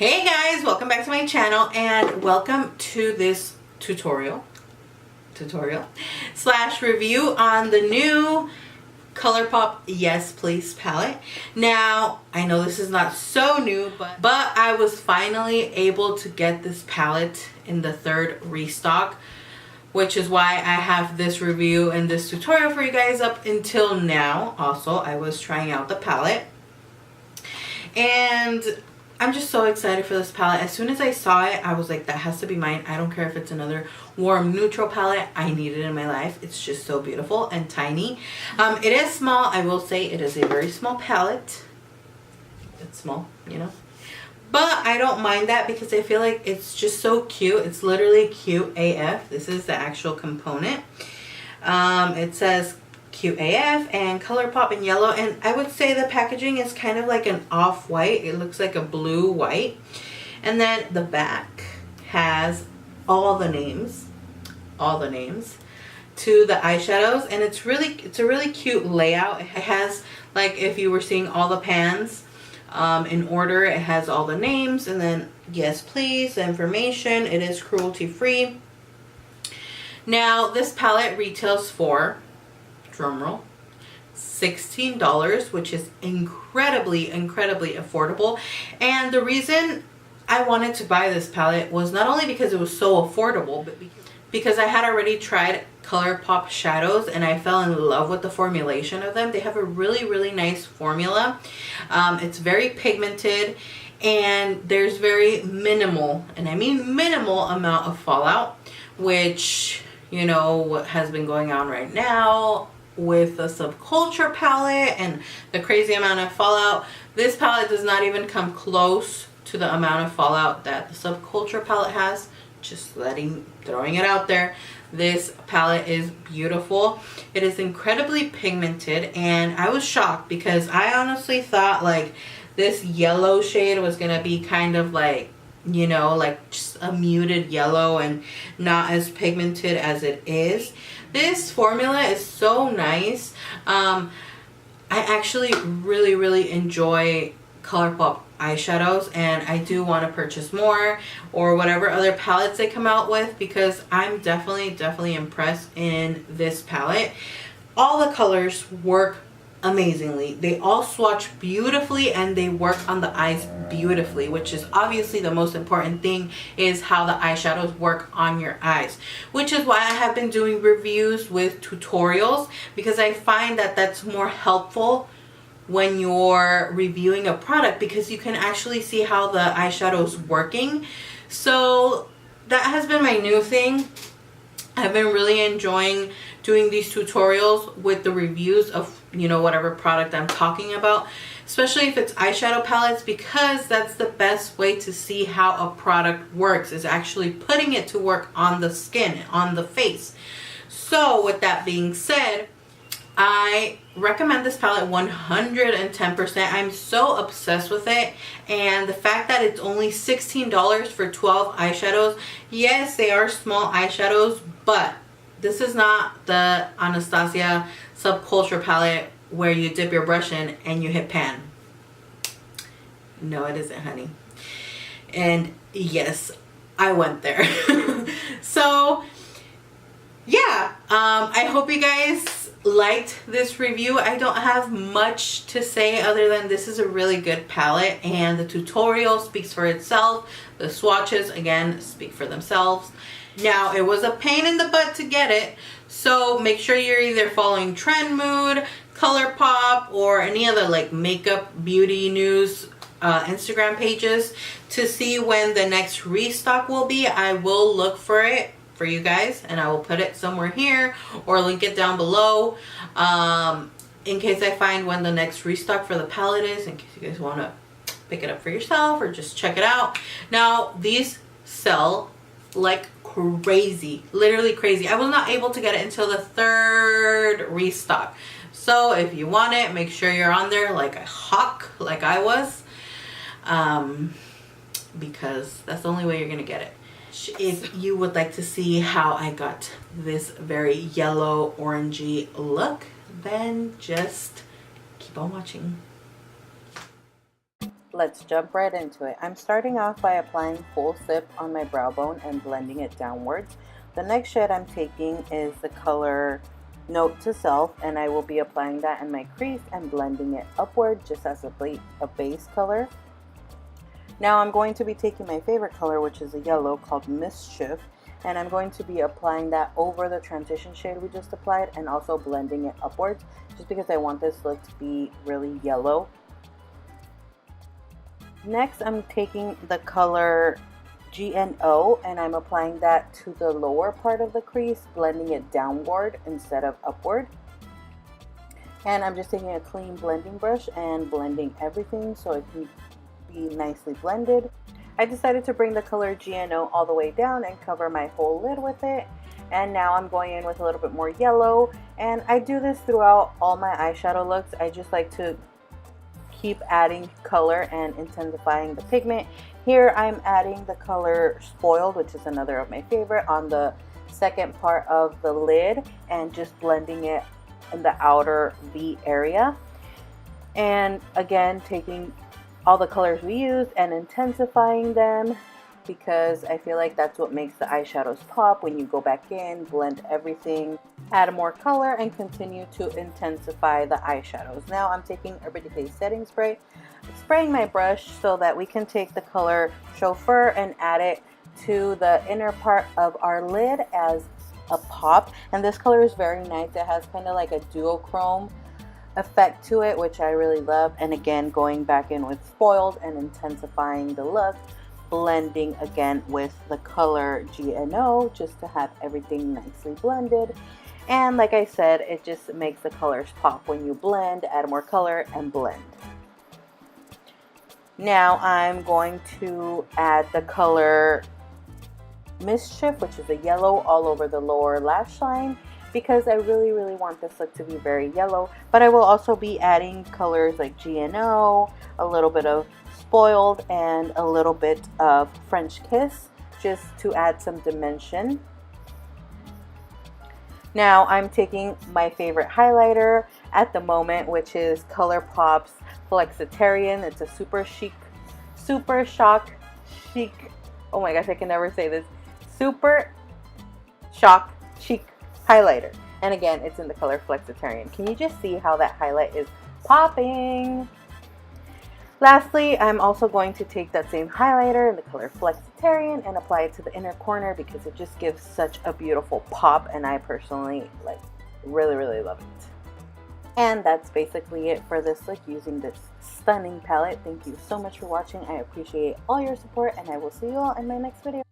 Hey guys, welcome back to my channel and welcome to this tutorial slash review on the new Colourpop Yes Please palette. Now, I know this is not so new, but I was finally able to get this palette in the third restock, which is why I have this review and this tutorial for you guys up until now. Also, I was trying out the palette and I'm just so excited for this palette. As soon as I saw it, I was like, that has to be mine. I don't care if it's another warm neutral palette. I need it in my life. It's just so beautiful and tiny. It is small. I will say it is a very small palette. It's small, you know. But I don't mind that because I feel like it's just so cute. It's literally cute AF. This is the actual component. It says cute AF and Colourpop in yellow, and I would say the packaging is kind of like an off-white. It looks like a blue-white, and then the back has all the names to the eyeshadows, and it's a really cute layout. It has, like, if you were seeing all the pans in order, it has all the names, and then yes please, the information. It is cruelty free. Now this palette retails for, drumroll, $16, which is incredibly affordable. And the reason I wanted to buy this palette was not only because it was so affordable, but because I had already tried Colourpop shadows and I fell in love with the formulation of them. They have a really nice formula. It's very pigmented and there's very minimal, and I mean minimal, amount of fallout, which, you know, what has been going on right now with the Subculture palette and the crazy amount of fallout. This palette does not even come close to the amount of fallout that the Subculture palette has. Just throwing it out there. This palette is beautiful. It is incredibly pigmented, and I was shocked because I honestly thought like this yellow shade was gonna be kind of like, you know, like just a muted yellow and not as pigmented as it is. This formula is so nice. I actually really enjoy Colourpop eyeshadows, and I do want to purchase more or whatever other palettes they come out with, because I'm definitely impressed in this palette. All the colors work amazingly. They all swatch beautifully and they work on the eyes beautifully, which is obviously the most important thing, is how the eyeshadows work on your eyes, which is why I have been doing reviews with tutorials, because I find that that's more helpful when you're reviewing a product, because you can actually see how the eyeshadow is working. So that has been my new thing. I've been really enjoying doing these tutorials with the reviews of, you know, whatever product I'm talking about, especially if it's eyeshadow palettes, because that's the best way to see how a product works, is actually putting it to work on the skin, on the face. So with that being said, I recommend this palette 110%. I'm so obsessed with it, and the fact that it's only $16 for 12 eyeshadows. Yes, they are small eyeshadows, but this is not the Anastasia Subculture palette where you dip your brush in and you hit pan. No, it isn't, honey. And yes, I went there. So yeah, I hope you guys liked this review. I don't have much to say other than this is a really good palette, and the tutorial speaks for itself. The swatches, again, speak for themselves. Now, it was a pain in the butt to get it, so make sure you're either following Trend Mood, Colourpop, or any other like makeup beauty news Instagram pages to see when the next restock will be. I will look for it for you guys, and I will put it somewhere here or link it down below in case I find when the next restock for the palette is, in case you guys want to pick it up for yourself or just check it out. Now, these sell like crazy, literally crazy. I was not able to get it until the third restock, so if you want it, make sure you're on there like a hawk, like I was, because that's the only way you're gonna get it. If you would like to see how I got this very yellow orangey look, then just keep on watching. let's jump right into it. I'm starting off by applying full sip on my brow bone and blending it downwards. The next shade I'm taking is the color Note to Self, and I will be applying that in my crease and blending it upward just as a base color. Now I'm going to be taking my favorite color, which is a yellow called Mischief, and I'm going to be applying that over the transition shade we just applied and also blending it upwards just because I want this look to be really yellow. Next, I'm taking the color GNO and I'm applying that to the lower part of the crease, blending it downward instead of upward. And I'm just taking a clean blending brush and blending everything so it can be nicely blended. I decided to bring the color GNO all the way down and cover my whole lid with it. And now I'm going in with a little bit more yellow, and I do this throughout all my eyeshadow looks. I just like to keep adding color and intensifying the pigment. Here I'm adding the color Spoiled, which is another of my favorite, on the second part of the lid and just blending it in the outer V area. And again, taking all the colors we used and intensifying them because I feel like that's what makes the eyeshadows pop. When you go back in, blend everything, add more color, and continue to intensify the eyeshadows. Now I'm taking Urban Decay setting spray, spraying my brush so that we can take the color Chauffeur and add it to the inner part of our lid as a pop. And this color is very nice. It has kind of like a duochrome effect to it, which I really love. And again, going back in with Spoiled and intensifying the look, blending again with the color GNO just to have everything nicely blended. And like I said, it just makes the colors pop when you blend, add more color, and blend. Now I'm going to add the color Mischief, which is a yellow all over the lower lash line, because I really want this look to be very yellow. But I will also be adding colors like GNO, a little bit of Spoiled, and a little bit of French Kiss just to add some dimension. Now I'm taking my favorite highlighter at the moment, which is Colourpop's Flexitarian. It's a super shock chic, oh my gosh, I can never say this, super shock chic highlighter. And again, it's in the color Flexitarian. Can you just see how that highlight is popping? Lastly, I'm also going to take that same highlighter in the color Flexitarian and apply it to the inner corner because it just gives such a beautiful pop, and I personally really love it. And that's basically it for this look using this stunning palette. Thank you so much for watching. I appreciate all your support, and I will see you all in my next video.